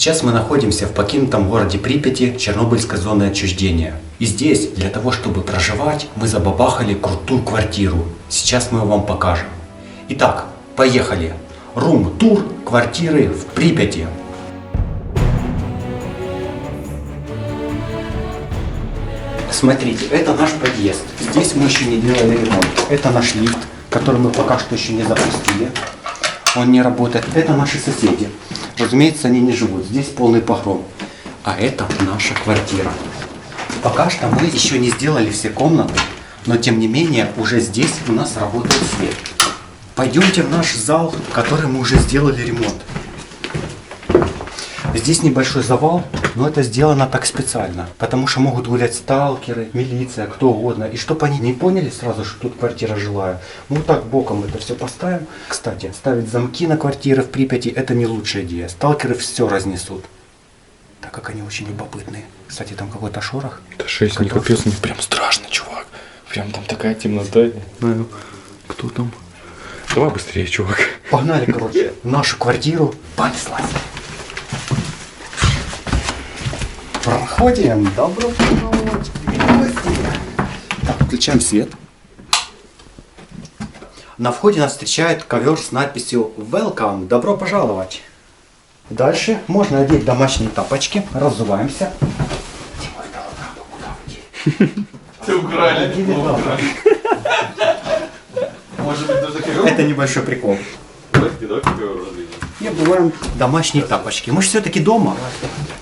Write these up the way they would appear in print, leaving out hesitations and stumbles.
Сейчас мы находимся в покинутом городе Припяти, Чернобыльской зоны отчуждения. И здесь, для того, чтобы проживать, мы забабахали крутую квартиру. Сейчас мы вам покажем. Итак, поехали. Рум-тур квартиры в Припяти. Смотрите, это наш подъезд. Здесь мы еще не делали ремонт. Это наш лифт, который мы пока что еще не запустили. Он не работает. Это наши соседи. Разумеется, они не живут. Здесь полный погром. А это наша квартира. Пока что мы еще не сделали все комнаты, но тем не менее уже здесь у нас работает свет. Пойдемте в наш зал, в который мы уже сделали ремонт. Здесь небольшой завал, но это сделано так специально, потому что могут гулять сталкеры, милиция, кто угодно. И чтобы они не поняли сразу, что тут квартира жилая, мы вот так боком это все поставим. Кстати, ставить замки на квартиры в Припяти – это не лучшая идея. Сталкеры все разнесут, так как они очень любопытные. Кстати, там какой-то шорох. Да шесть, не капец, мне прям страшно, чувак. Прям там такая темнота. Кто там? Давай быстрее, чувак. Погнали, короче, в нашу квартиру. Понеслась. Проходим. Добро пожаловать. Так, включаем свет. На входе нас встречает ковер с надписью Welcome. Добро пожаловать. Дальше можно одеть домашние тапочки. Разуваемся. Ты украли. Может быть, даже ковер? Это небольшой прикол. И обуваем домашние тапочки. Мы же все-таки дома.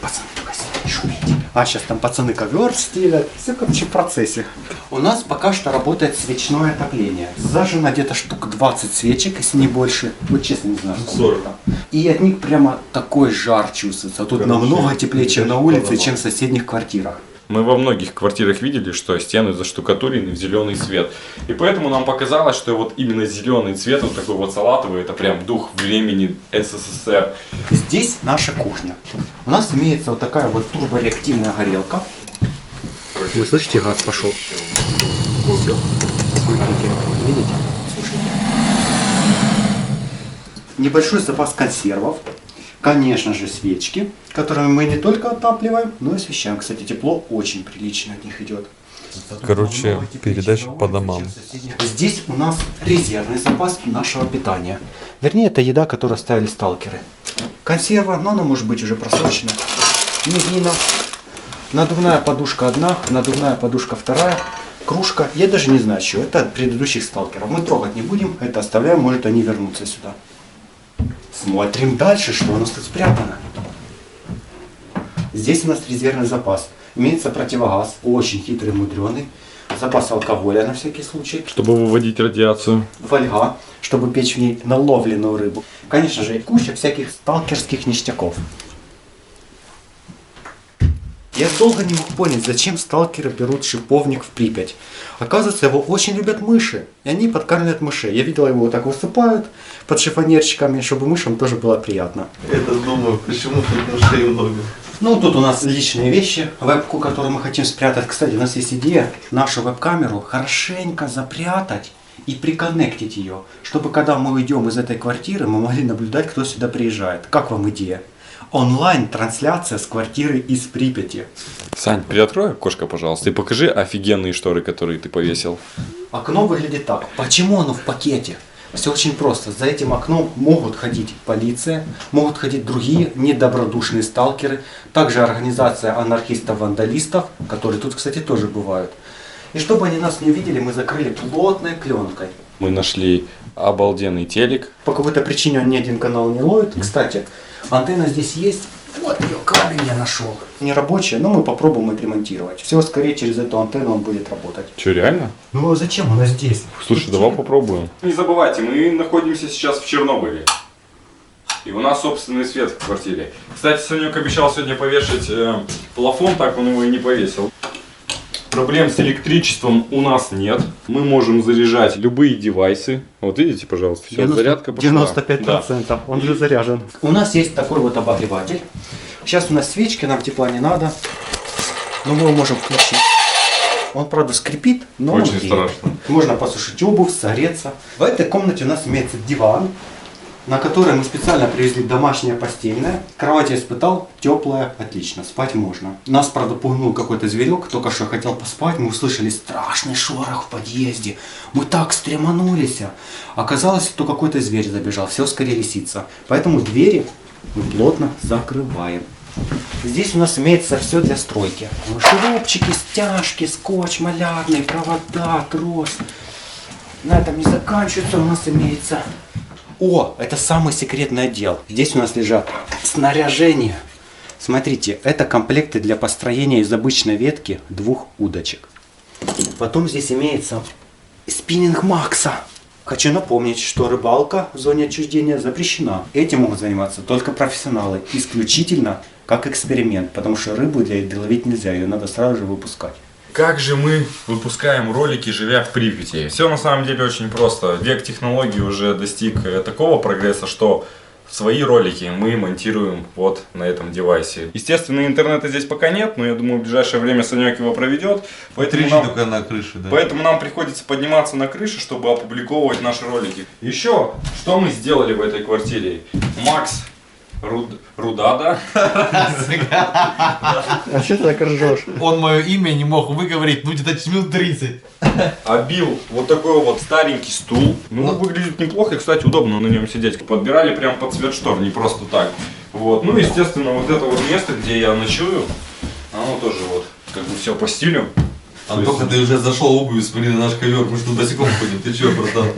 Пацаны, только не шумите. А сейчас там пацаны ковер стелят. Все, короче, в процессе. У нас пока что работает свечное отопление. Зажжено где-то штук 20 свечек, если не больше. Вот честно не знаю, сколько 40. там. И от них прямо такой жар чувствуется. Тут намного теплее, чем на улице, чем в соседних квартирах. Мы во многих квартирах видели, что стены заштукатурены в зеленый цвет. И поэтому нам показалось, что вот именно зеленый цвет, вот такой вот салатовый, это прям дух времени СССР. Здесь наша кухня. У нас имеется вот такая вот турбореактивная горелка. Вы слышите, газ пошел? Смотрите, видите? Слушайте. Небольшой запас консервов. Конечно же, свечки, которыми мы не только отапливаем, но и освещаем. Кстати, тепло очень прилично от них идет. Короче, передача по домам. Здесь у нас резервный запас нашего питания. Вернее, это еда, которую оставили сталкеры. Консерва, но она может быть уже просрочена. Мивина. Надувная подушка одна, надувная подушка вторая. Кружка. Я даже не знаю, что. Это от предыдущих сталкеров. Мы трогать не будем, это оставляем, может они вернутся сюда. Смотрим дальше, что у нас тут спрятано. Здесь у нас резервный запас. Имеется противогаз, очень хитрый, мудреный. Запас алкоголя на всякий случай. Чтобы выводить радиацию. Фольга, чтобы печь в ней наловленную рыбу. Конечно же, и куча всяких сталкерских ништяков. Я долго не мог понять, зачем сталкеры берут шиповник в Припять. Оказывается, его очень любят мыши, и они подкармливают мышей. Я видел, его вот так высыпают под шифонерчиками, чтобы мышам тоже было приятно. Это думаю, почему тут мышей много. Ну, тут у нас личные вещи, вебку, которую мы хотим спрятать. Кстати, у нас есть идея нашу веб-камеру хорошенько запрятать и приконнектить ее, чтобы когда мы уйдем из этой квартиры, мы могли наблюдать, кто сюда приезжает. Как вам идея? Онлайн-трансляция с квартиры из Припяти. Сань, приоткрой окошко, пожалуйста, и покажи офигенные шторы, которые ты повесил. Окно выглядит так. Почему оно в пакете? Все очень просто. За этим окном могут ходить полиция, могут ходить другие недобродушные сталкеры, также организация анархистов-вандалистов, которые тут, кстати, тоже бывают. И чтобы они нас не увидели, мы закрыли плотной пленкой. Мы нашли обалденный телек. По какой-то причине он ни один канал не ловит. Кстати, антенна здесь есть. Вот ее кабель я нашел. Не рабочая, но мы попробуем отремонтировать. Все, скорее через эту антенну он будет работать. Че, реально? Ну а зачем она здесь? Слушай, давай попробуем. Не забывайте, мы находимся сейчас в Чернобыле. И у нас собственный свет в квартире. Кстати, Санек обещал сегодня повешать плафон, так он его и не повесил. Проблем с электричеством у нас нет. Мы можем заряжать любые девайсы. Вот видите, пожалуйста, все, зарядка пошла. 95%, да. Он же заряжен. У нас есть такой вот обогреватель. Сейчас у нас свечки, нам тепла не надо. Но мы его можем включить. Он, правда, скрипит, но очень он греет. страшно. Можно посушить обувь, согреться. В этой комнате у нас имеется диван. на которой мы специально привезли домашнее постельное. Кровать я испытал, теплая, отлично, спать можно. Нас, правда, пугнул какой-то зверек, только что хотел поспать, мы услышали страшный шорох в подъезде. Мы так стреманулись. Оказалось, что какой-то зверь забежал, все скорее лисица. Поэтому двери мы плотно закрываем. Здесь у нас имеется все для стройки. Шурупчики, стяжки, скотч малярный, провода, трос. На этом не заканчивается, у нас имеется... О, это самый секретный отдел. Здесь у нас лежат снаряжение. Смотрите, это комплекты для построения из обычной ветки 2 удочек. Потом здесь имеется спиннинг Макса. Хочу напомнить, что рыбалка в зоне отчуждения запрещена. Этим могут заниматься только профессионалы. Исключительно как эксперимент, потому что рыбу для еды ловить нельзя, ее надо сразу же выпускать. Как же мы выпускаем ролики, живя в Припяти? Все на самом деле очень просто. Век технологий уже достиг такого прогресса, что свои ролики мы монтируем вот на этом девайсе. Естественно, интернета здесь пока нет, но я думаю, в ближайшее время Санек его проведет. Поэтому 3G только на крыше, да. Поэтому нам приходится подниматься на крышу, чтобы опубликовывать наши ролики. Еще, что мы сделали в этой квартире? Макс Рудада. А что ты так ржешь? Он мое имя не мог выговорить, ну где-то минут 30. Обил вот такой вот старенький стул. Ну, выглядит неплохо и, кстати, удобно на нем сидеть. Подбирали прям под цвет штор, не просто так. Вот. Ну, естественно, вот это вот место, где я ночую, оно тоже вот как бы все по стилю. Антоха, ты уже зашел в обувь, смотри на наш ковер, мы что босиком ходим, ты че, братан?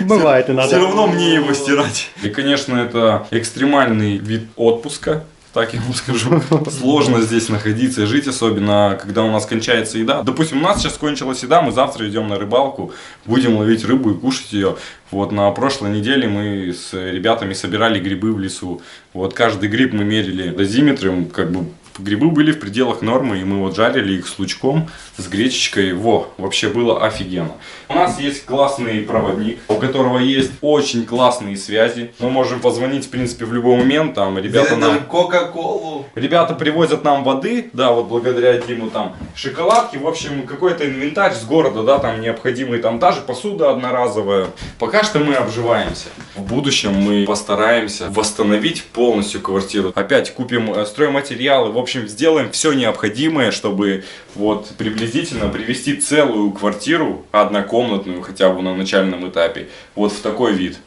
Бывает и надо. Все равно мне его стирать. И, конечно, это экстремальный вид отпуска. Так я вам скажу. Сложно здесь находиться и жить, особенно когда у нас кончается еда. Допустим, у нас сейчас кончилась еда, мы завтра идем на рыбалку, будем ловить рыбу и кушать ее. Вот на прошлой неделе мы с ребятами собирали грибы в лесу. Вот каждый гриб мы мерили дозиметром, как бы грибы были в пределах нормы, и мы вот жарили их с лучком, с гречечкой. Во, вообще было офигенно. У нас есть классный проводник, у которого есть очень классные связи. Мы можем позвонить, в принципе, в любой момент. Там ребята нам... Кока-колу. Ребята привозят нам воды, да, вот благодаря Диму там шоколадки, в общем, какой-то инвентарь с города, да, там необходимый, там даже посуда одноразовая. Пока что мы обживаемся. В будущем мы постараемся восстановить полностью квартиру. Опять купим стройматериалы, в общем, сделаем все необходимое, чтобы вот приблизительно привести целую квартиру, однокомнатную, хотя бы на начальном этапе, вот в такой вид.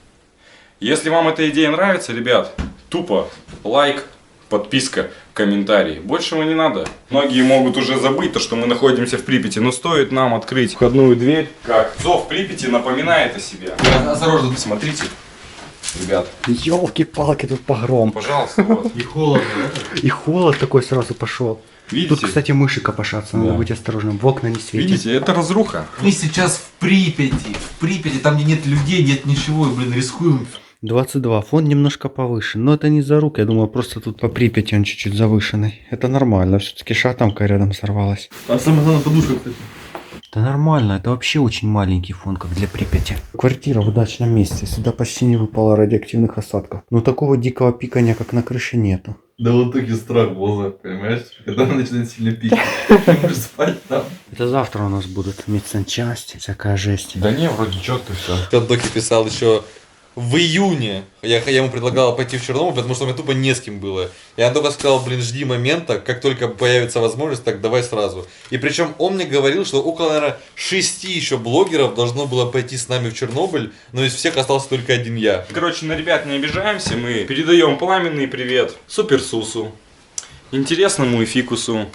Если вам эта идея нравится, ребят, тупо лайк, подписка, комментарий. Большего не надо. Многие могут уже забыть то, что мы находимся в Припяти, но стоит нам открыть входную дверь, как зов Припяти напоминает о себе. Осторожно. Смотрите, ребят, Ёлки-палки, тут погром. пожалуйста, вот. И холодно, да? И холод такой сразу пошел. Видите? Тут, кстати, мыши копошатся, надо Да. быть осторожным. В окна не светят. Видите, это разруха. Мы сейчас в Припяти, там где нет людей, нет ничего, и, блин, рискуем. 22. Фон немножко повышен. Но это не за рук. Я думаю, просто тут по Припяти он чуть-чуть завышенный. Это нормально. Все-таки шатамка рядом сорвалась. А самое главное, подушка, кстати. Да нормально. Это вообще очень маленький фон, как для Припяти. Квартира в удачном месте. Сюда почти не выпало радиоактивных осадков. Но такого дикого пикания, как на крыше, нету. Да вот таки страх в глазах, понимаешь? Когда он начинает сильно пикать, не можешь спать там. Это завтра у нас будут медсанчасти, всякая жесть. Да не, вроде четко все. Доки писал еще в июне. Я ему предлагал пойти в Чернобыль, потому что у меня тупо не с кем было. Я только сказал, блин, жди момента, как только появится возможность, так давай сразу. И причем он мне говорил, что около, наверное, 6 еще блогеров должно было пойти с нами в Чернобыль, но из всех остался только один я. Короче, на ребят не обижаемся, мы передаем пламенный привет Суперсусу, интересному и Фикусу,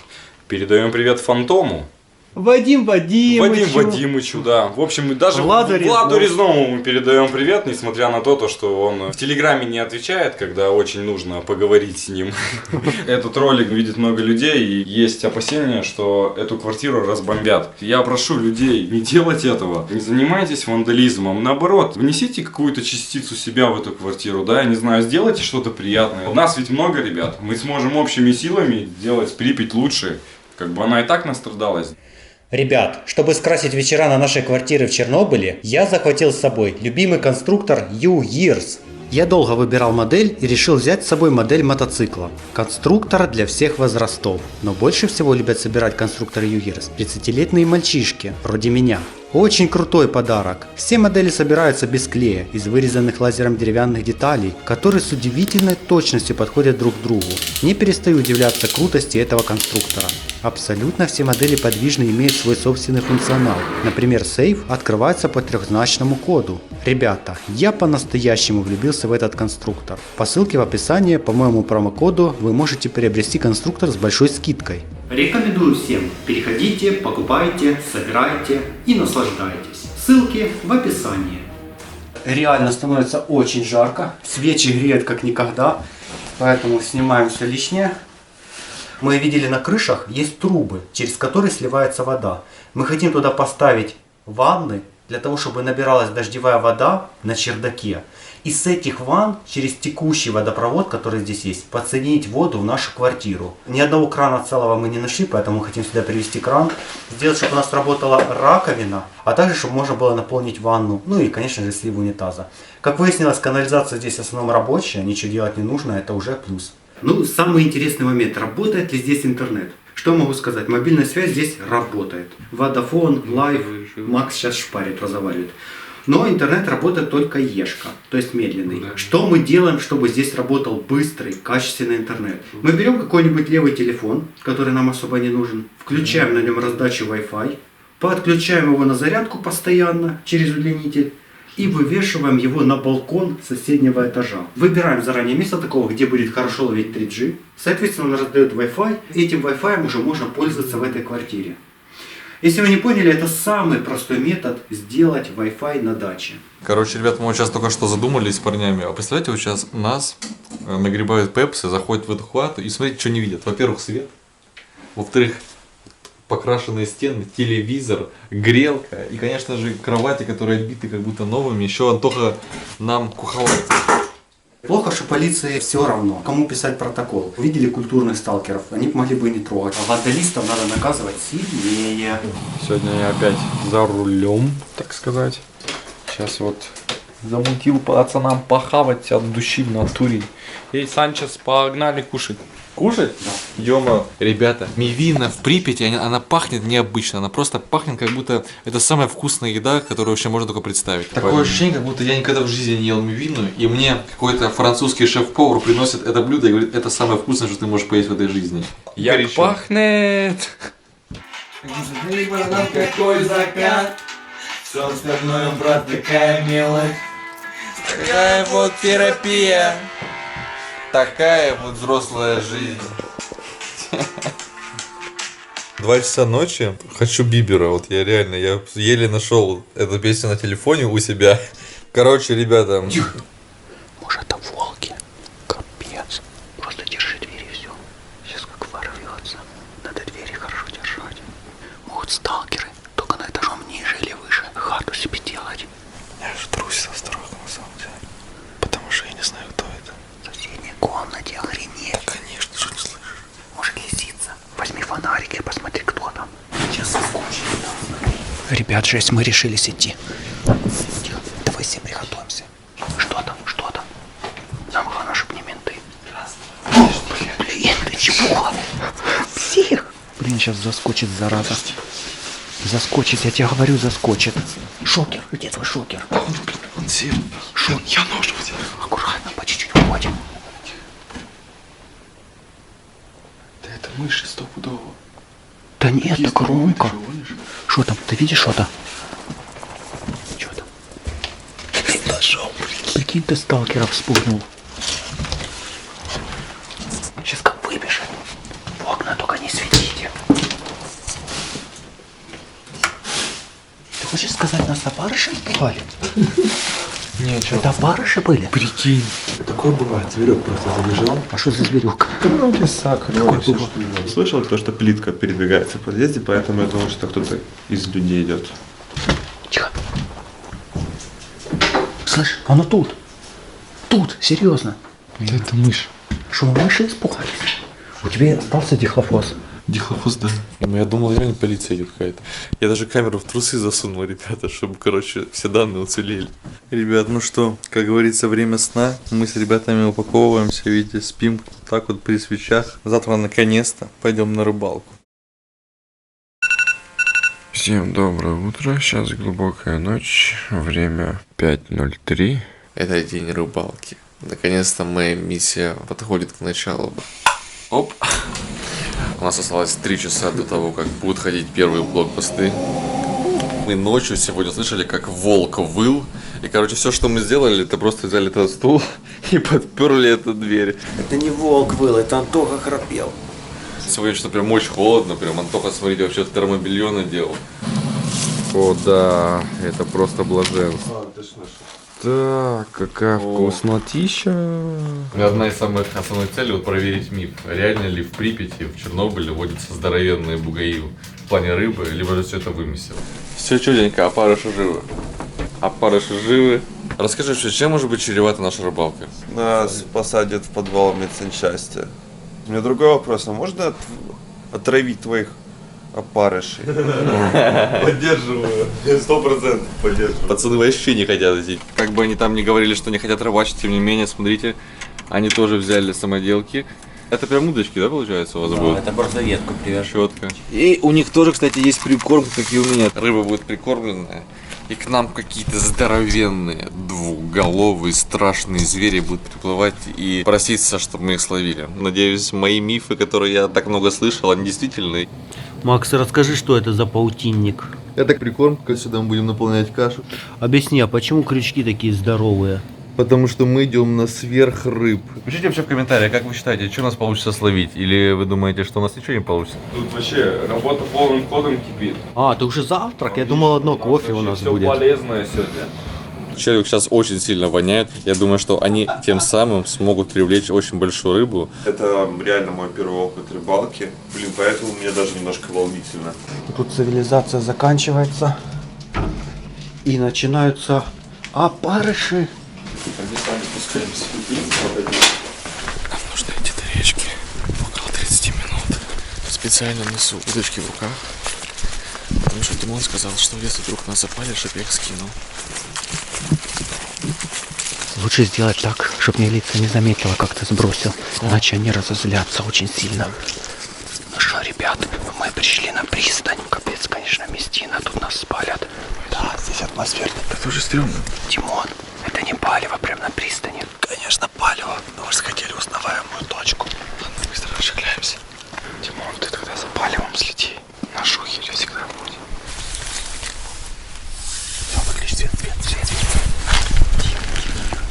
передаем привет Фантому, Вадим Вадимычу, да. В общем, даже Владу Резному мы передаем привет, несмотря на то, что он в Телеграме не отвечает, когда очень нужно поговорить с ним. Этот ролик видит много людей, и есть опасения, что эту квартиру разбомбят. Я прошу людей не делать этого, не занимайтесь вандализмом, наоборот, внесите какую-то частицу себя в эту квартиру, да, я не знаю, сделайте что-то приятное. У нас ведь много ребят, мы сможем общими силами сделать Припять лучше, как бы она и так настрадалась. Ребят, чтобы скрасить вечера на нашей квартире в Чернобыле, я захватил с собой любимый конструктор U-Years. Я долго выбирал модель и решил взять с собой модель мотоцикла. Конструктор для всех возрастов. Но больше всего любят собирать конструкторы U-Years 30-летние мальчишки, вроде меня. Очень крутой подарок. Все модели собираются без клея, из вырезанных лазером деревянных деталей, которые с удивительной точностью подходят друг к другу. Не перестаю удивляться крутости этого конструктора. Абсолютно все модели подвижные имеют свой собственный функционал. Например, сейф открывается по трехзначному коду. Ребята, я по-настоящему влюбился в этот конструктор. По ссылке в описании, по моему промокоду, вы можете приобрести конструктор с большой скидкой. Рекомендую всем. Переходите, покупайте, собирайте и наслаждайтесь. Ссылки в описании. Реально становится очень жарко. Свечи греют как никогда. Поэтому снимаем все лишнее. Мы видели на крышах есть трубы, через которые сливается вода. Мы хотим туда поставить ванны, для того, чтобы набиралась дождевая вода на чердаке. И с этих ванн через текущий водопровод, который здесь есть, подсоединить воду в нашу квартиру. Ни одного крана целого мы не нашли, поэтому мы хотим сюда привезти кран. Сделать, чтобы у нас работала раковина, а также, чтобы можно было наполнить ванну. Ну и, конечно же, слив унитаза. Как выяснилось, канализация здесь в основном рабочая, ничего делать не нужно, это уже плюс. Ну, самый интересный момент, работает ли здесь интернет? Что могу сказать? Мобильная связь здесь работает. Vodafone, Live, Макс сейчас шпарит, разговаривает. Но интернет работает только ешка, то есть медленный. Да. Что мы делаем, чтобы здесь работал быстрый, качественный интернет? Мы берем какой-нибудь левый телефон, который нам особо не нужен, включаем на нем раздачу Wi-Fi, подключаем его на зарядку постоянно через удлинитель и вывешиваем его на балкон соседнего этажа. Выбираем заранее место такого, где будет хорошо ловить 3G. Соответственно, он раздает Wi-Fi. Этим Wi-Fi уже можно пользоваться в этой квартире. Если вы не поняли, это самый простой метод сделать Wi-Fi на даче. Короче, ребят, мы вот сейчас только что задумались с парнями. А представляете, вот сейчас нас нагребают пепсы, заходят в эту хату и смотрите, что не видят. Во-первых, свет. Во-вторых, покрашенные стены, телевизор, грелка и, конечно же, кровати, которые обиты как будто новыми. Еще Антоха нам куховает. Плохо, что полиции все равно, кому писать протокол. Видели культурных сталкеров, они могли бы и не трогать. А вандалистов надо наказывать сильнее. Сегодня я опять за рулем, так сказать. Сейчас вот замутил пацанам похавать от души в натуре. Эй, Санчес, погнали кушать. Кушать? Да. Ё-моё. Ребята, мивина в Припяти, она пахнет необычно. Она просто пахнет, как будто это самая вкусная еда, которую вообще можно только представить. Такое ощущение, как будто я никогда в жизни не ел мивину, и мне какой-то французский шеф-повар приносит это блюдо и говорит, это самое вкусное, что ты можешь поесть в этой жизни. Як пахнет! Какой закат, все остальное, брат, такая мелочь. Такая вот терапия. Такая вот взрослая жизнь. 2 часа ночи. Хочу Бибера. Вот я реально, я еле нашел эту песню на телефоне у себя. Короче, ребята. Может, это волки? Капец. Просто держи двери и все. Сейчас как ворвется. Надо двери хорошо держать. Могут сталкеры, только на этажом ниже или выше, хату себе делать. Я же трусь осторожно, на самом деле. Потому что я не знаю, кто это. В соседней комнате охренеть. Конечно, что не слышишь. Может, лисица. Возьми фонарик и посмотри, кто там. Сейчас соскучит. Ребят, жесть, мы решились идти. Давай все приготовимся. Что там? Что там? Нам главное, чтобы не менты. Блин, ты чего? Всех. Блин, сейчас заскочит, зараза. Заскочит, я тебе говорю, заскочит. Шокер, где твой шокер? Он сел. Шокер. Я нож взял. Аккуратно, по чуть-чуть уходим. Да это мыши стопудово. Да нет, так громко. Что там? Ты видишь что-то? Что там? Нашел, Прикинь, ты сталкеров спугнул. Сейчас как выбежит. В окна только не светите. Ты хочешь сказать, нас опарыши испугали? Нет, что? Это опарыши были? Прикинь. Такое бывает, зверек просто забежал. А что за зверюк? Ну, лесак, Какой все, было? что слышал, то, что плитка передвигается в подъезде, поэтому я думал, что кто-то из людей идет. Тихо. Слышь, оно тут. Тут, серьезно. Да это мышь. Что, мыши испугались? У тебя остался дихлофос. Дихлофос, да. Ну, я думал, реально полиция идет какая-то. Я даже камеру в трусы засунул, ребята, чтобы, короче, все данные уцелели. Ребят, ну что, как говорится, время сна. Мы с ребятами упаковываемся, видите, спим так вот при свечах. Завтра, наконец-то, пойдем на рыбалку. Всем доброе утро, сейчас глубокая ночь, время 5:03. Это день рыбалки. Наконец-то моя миссия подходит к началу. Оп! У нас осталось 3 часа до того, как будут ходить первые блокпосты. Мы ночью сегодня слышали, как волк выл. И, короче, все, что мы сделали, это просто взяли этот стул и подперли эту дверь. Это не волк выл, это Антоха храпел. Сегодня что прям очень холодно, прям Антоха, смотрите, вообще термобелье надел. О, да, это просто блаженство. Так, какая вкуснотища. Одна из самых основных целей вот проверить миф. Реально ли в Припяти, в Чернобыле водятся здоровенные бугаи в плане рыбы, либо же все это вымысел. Все чудненько, опарыши живы. Опарыши живы. Расскажи, вообще, чем может быть чревата наша рыбалка? Нас посадят в подвал медсанчасти. У меня другой вопрос, а можно отравить твоих опарышей? Поддерживаю, 100% поддерживаю. Пацаны вообще не хотят идти. Как бы они там не говорили, что не хотят рыбачить, тем не менее, смотрите, они тоже взяли самоделки. Это прям удочки, да, получается, у вас будет? Это просто ветку привяжешь. Четко. И у них тоже, кстати, есть прикормка, как и у меня. Рыба будет прикормленная. И к нам какие-то здоровенные, двухголовые, страшные звери будут приплывать и проситься, чтобы мы их словили. Надеюсь, мои мифы, которые я так много слышал, они действительны. Макс, расскажи, что это за паутинник? Это прикормка, сюда мы будем наполнять кашу. Объясни, а почему крючки такие здоровые? Потому что мы идем на сверх рыб. Пишите вообще в комментариях, как вы считаете, что у нас получится словить? Или вы думаете, что у нас ничего не получится? Тут вообще работа полным ходом кипит. А, это уже завтрак? Я думал, одно кофе у нас все будет. полезное сегодня. Челюк сейчас очень сильно воняет. Я думаю, что они тем самым смогут привлечь очень большую рыбу. Это реально мой первый опыт рыбалки. Блин, поэтому мне даже немножко волнительно. Тут цивилизация заканчивается. И начинаются опарыши. Нам нужно идти до речки. Около 30 минут. Специально несу удочки в руках. Потому что Димон сказал, что если вдруг нас запалит, чтобы я их скинул. Лучше сделать так, чтобы милиция не заметила, как ты сбросил. Иначе они разозлятся очень сильно. Ну что, ребят, мы пришли на пристань. Капец, конечно, местина, тут нас спалят. Да, здесь атмосферно. Это уже стрёмно. Димон, это не палево прям на пристани. Конечно, палево, но вы же хотели узнаваемую точку. Ладно, быстро расшагляемся. Димон, ты тогда за палевом следи. На шухере всегда будет. Все, выключи свет.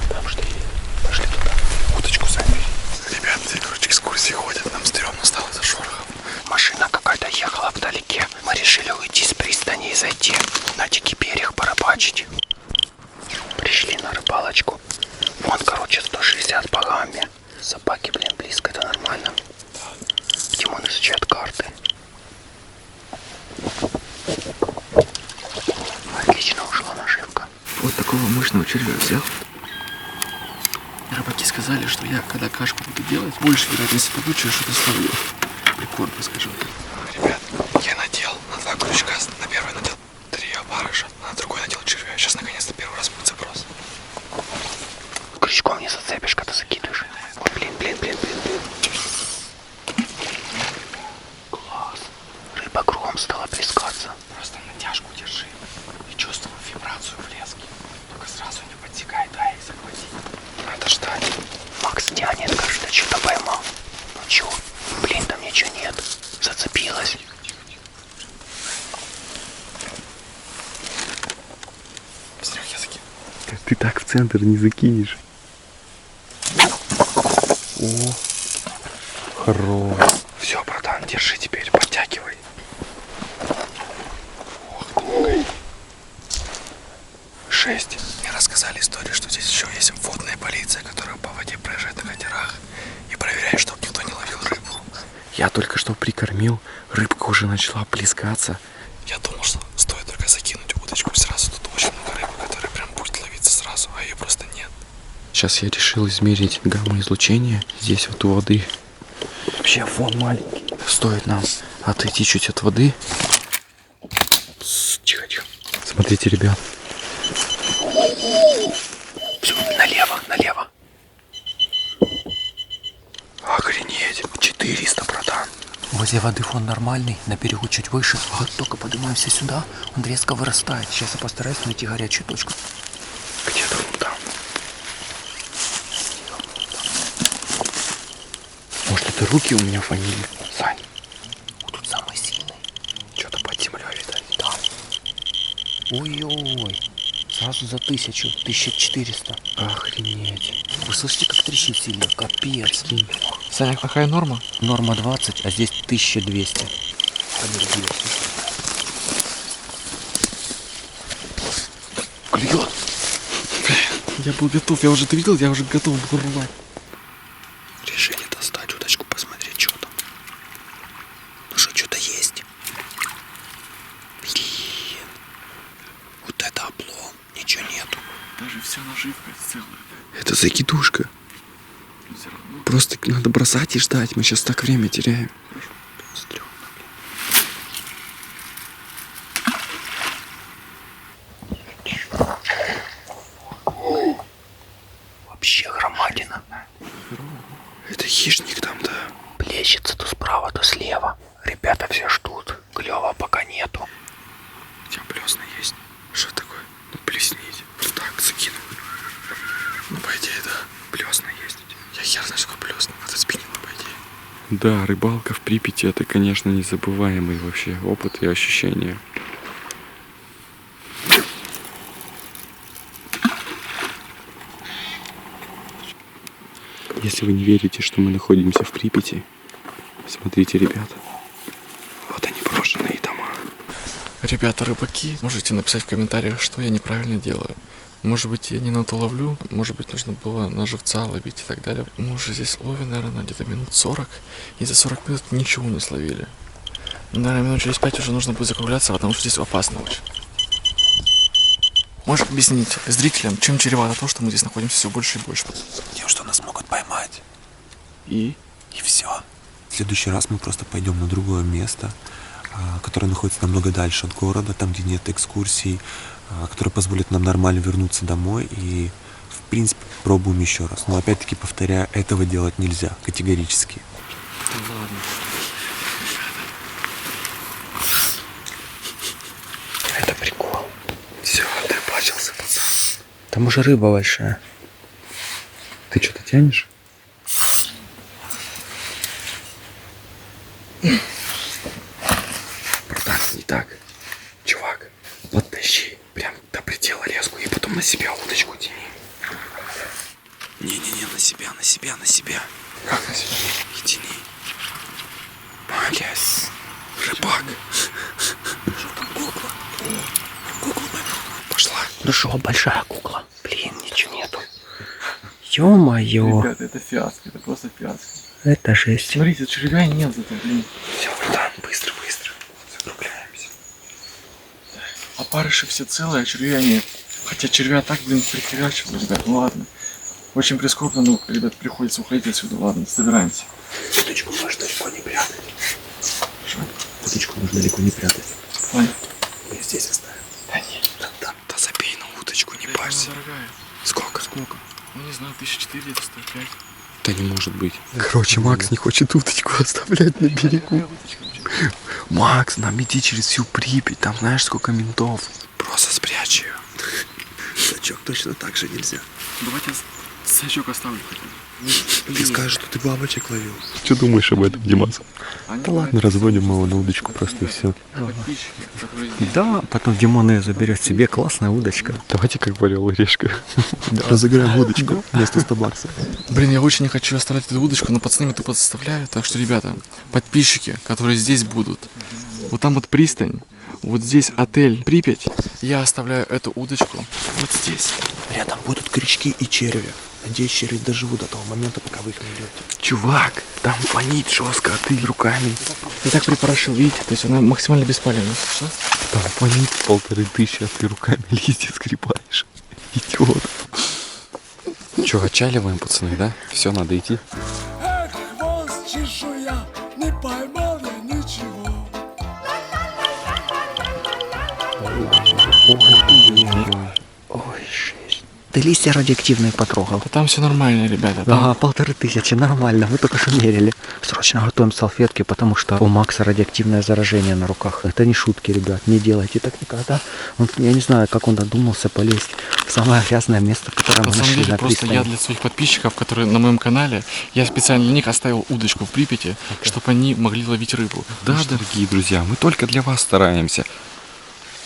Там что есть? Пошли туда. Удочку забери. Ребят, короче, экскурсии ходят. Нам стрёмно стало за шорохом. Машина какая-то ехала вдалеке. Мы решили уйти с пристани и зайти на дикий берег порыбачить. Пришли на рыбалочку. Вон, короче, 160 по гамме. Собаки, блин, близко, это нормально. Димон изучает карты. Отлично ушла наживка. Вот такого мощного червя взял. Рыбаки сказали, что я, когда кашку буду делать, больше вероятности того, что я что-то словлю. Прикормка, скажем так. Ребят, я надел на 2 крючка. На первый надел 3 опарыша, а на другой надел червя. Сейчас наконец-то первый раз будет заброс. Крючком не зацепишь, когда закидываешь. Ой, блин. Класс. Рыба кругом стала плескаться. Просто натяжку держи и чувствую вибрацию в леске. Только сразу не подтекай, дай их захватить. Надо ждать. Макс тянет, кажется, что-то поймал. Ну чё? Блин, там ничего нет. Зацепилась. Серег, я закину. Ты так в центр не закинешь. О, хорош. Все, братан, держи теперь, подтягивай. Ох, ты. 6. Мне рассказали историю, что здесь еще есть водная полиция, которая по воде проезжает на катерах и проверяет, чтобы никто не ловил рыбу. Я только что прикормил, рыбка уже начала плескаться. Я думал, что стоит только закинуть удочку, и сразу тут очень много рыбы, которая прям будет ловиться сразу, а ее просто нет. Сейчас я решил измерить гамма-излучение здесь вот у воды. Вообще фон маленький. Стоит нам отойти чуть от воды. Тихо. Смотрите, ребят. Все, налево. Охренеть. 400, братан. Возле воды фон нормальный, на берегу чуть выше. Вот только поднимаемся сюда, он резко вырастает. Сейчас я постараюсь найти горячую точку. Где-то вон там. Может, это руки у меня фанили? Сань. Вот тут самый сильный. Что-то под землей, видать. Да. Ой-ой. Сразу за 1000, 1400. Охренеть. Вы слышите, как трещит сильно? Капец. Саня, какая норма? Норма 20, а здесь 1200. Клюет. Я был готов, я уже, ты видел, я уже готов был рвать. Решили достать удочку, посмотреть, что там. Ну что-то есть. Блин. Вот это облом. Ничего нету. Даже вся наживка целая. Это закидушка. Просто надо бросать и ждать. Мы сейчас так время теряем. Вообще громадина. Это хищник там, да? Плещется то справа, то слева. Ребята все ждут. Клёва пока нету. У тебя плесна есть? Что такое? Ну плеснить. Вот так закинул. Ну по идее, да. Плесна есть. Я хер знаю, сколько плесна. Это спиннинг, по идее. Да, рыбалка в Припяти — это, конечно, незабываемый вообще опыт и ощущения. Если вы не верите, что мы находимся в Припяти, смотрите, ребята. Вот они, брошенные дома. Ребята, рыбаки, можете написать в комментариях, что я неправильно делаю. Может быть, я не на то ловлю, может быть, нужно было на живца ловить и так далее. Мы уже здесь ловим, наверное, где-то минут 40, и за 40 минут ничего не словили. Наверное, минут через 5 уже нужно будет закругляться, потому что здесь опасно очень. Можешь объяснить зрителям, чем чревато то, что мы здесь находимся все больше и больше? Тем, что нас могут поймать. И все. В следующий раз мы просто пойдем на другое место, которое находится намного дальше от города, там, где нет экскурсий, которое позволит нам нормально вернуться домой и, в принципе, пробуем еще раз. Но опять-таки, повторяю, этого делать нельзя категорически. ладно. Это прикол. Все, ты бачился, пацан. Там уже рыба большая. Ты что-то тянешь? Братан, не так. Чувак, подтащи прям до предела леску и потом на себя удочку тяни. Не-не-не, на себя, на себя, на себя. Как на себя? И тяни. Молодец. Рыбак. Что там, кукла? Кукла пошла. Ну что, большая кукла? Блин, ничего нету. Ё-моё. Ребята, это фиаско, это просто фиаско. Это жесть. Смотрите, червя нет зато, блин. Все, братан, быстро, быстро. Закругляемся. Опарыши все целые, а червя нет. Хотя червя так, блин, прихерачивают, ребят, ну ладно. Очень прискорбно, но, ребят, приходится уходить отсюда. Ладно, собираемся. Удочку можно далеко не прятать. Что? Удочку можно далеко не прятать. Ладно. Мы здесь оставим. Да нет. Да забей на удочку, не парься. Дорогая. Сколько? Сколько? Ну не знаю, 1400, это стоит 5. Да не может быть. Короче, Макс не хочет удочку оставлять на берегу. Макс, нам идти через всю Припять, там знаешь сколько ментов. Просто спрячь ее. Сачок точно так же нельзя. Давайте я сачок оставлю хотя бы. Ты скажешь, что ты бабочек ловил. Что думаешь об этом, Димас? Да ладно, разводим его на удочку просто и все. Подписчики, которые... Да, потом Димон ее заберет себе, классная удочка. Давайте как в Орел и Решка. Разыграем удочку вместо 100 баксов. Блин, я очень не хочу оставлять эту удочку, но пацаны меня тупо заставляют. Так что, ребята, подписчики, которые здесь будут, вот там вот пристань, вот здесь отель Припять, я оставляю эту удочку вот здесь. Рядом будут крючки и черви. Надеюсь, черви доживут до того момента, пока вы их найдете. Чувак, там фонит жестко, а ты руками. Я так припорошил, видите, то есть она максимально беспалевна. Что? Там фонит 1500, а ты руками листья скрипаешь. Идиот. Че, отчаливаем, пацаны, да? Все, надо идти. Хвост чешуя, не поймал я ничего. Ой, жесть. Ты листья радиоактивные потрогал. Да там все нормально, ребята. Ага, 1500, нормально, мы только что мерили. Срочно Срочно готовим салфетки, потому что у Макса радиоактивное заражение на руках. Это не шутки, ребят, не делайте так никогда. Я не знаю, как он додумался полезть в самое грязное место, которое мы На самом нашли деле, на просто пристани. я для своих подписчиков, которые на моем канале, я специально для них оставил удочку в Припяти, чтобы они могли ловить рыбу. Да, дорогие друзья, мы только для вас стараемся.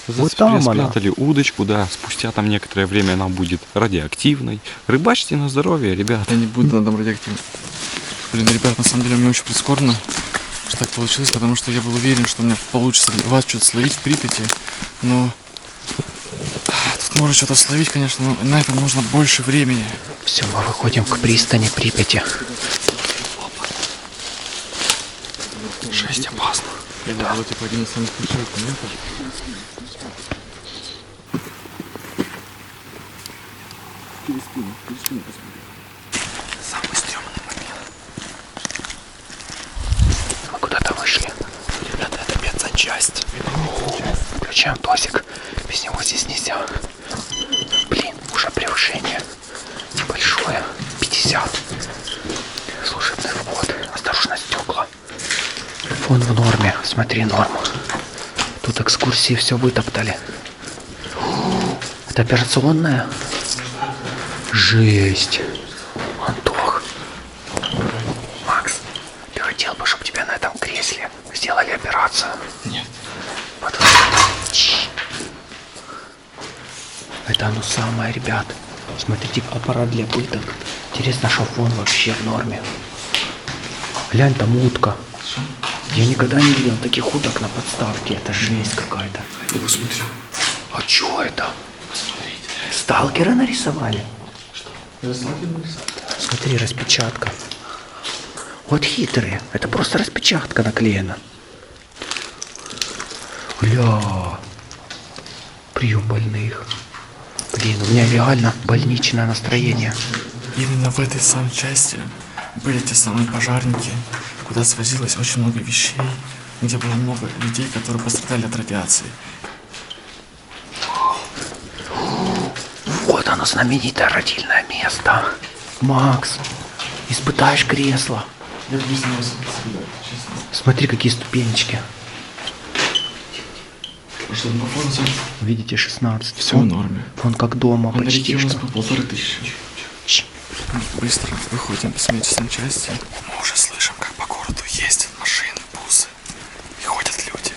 Вот там она. Спрятали удочку, да, спустя там некоторое время она будет радиоактивной. Рыбачьте на здоровье, ребята. Я не буду на этом радиоактивным. Блин, ребят, на самом деле мне очень прискорбно, что так получилось, потому что я был уверен, что у меня получится вас что-то словить в Припяти, но тут можно что-то словить, конечно, но на это нужно больше времени. Все, мы выходим к пристани Припяти. Жесть, опасно. Это было типа один из самых ключевых моментов. Самый стрёмный момент. Мы куда-то вышли. Ребята, это медсанчасть. Включаем тосик. Без него здесь нельзя. Блин, уже превышение небольшое. 50. Служебный вход. Осторожно, стекла. Фон в норме. Смотри, норма. Тут экскурсии все вытоптали. Это операционная? Жесть. Антох. Макс, ты хотел бы, чтобы тебя на этом кресле сделали операцию? Нет. Вот. Это оно самое, ребят. Смотрите, аппарат для пыток. Интересно, что фон вообще в норме. Глянь, там утка. Я никогда не видел таких уток на подставке. Это жесть какая-то. Я посмотрю. А чё это? Сталкера нарисовали? Смотри, распечатка. Вот хитрые. Это просто распечатка наклеена. Бля. Прием больных. Блин, у меня реально больничное настроение. Именно в этой санчасти были те самые пожарники, куда свозилось очень много вещей, где было много людей, которые пострадали от радиации. Вот оно, знаменитое родильное место. Макс, испытаешь кресло. Смотри, какие ступенечки. Что он попался? Видите, 16. Все в норме. Он как дома Он почти у нас что. был 1500. Быстро выходим с медсанчасти. Мы уже слышим, как по городу ездят машины, бусы. И ходят люди.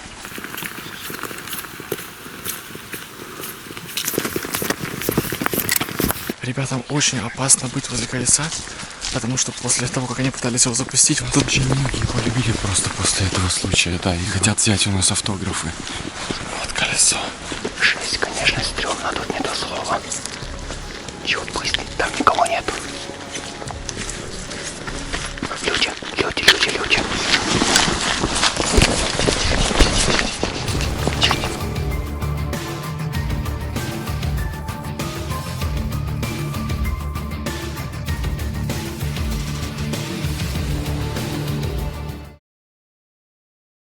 Ребятам очень опасно быть возле колеса, потому что после того, как они пытались его запустить, вот тут Очень многие полюбили просто после этого случая, да, и хотят взять у нас автографы. вот колесо. Жесть, конечно, стрёмно, тут не то слова. Чё, быстро, там никого нету. Люди.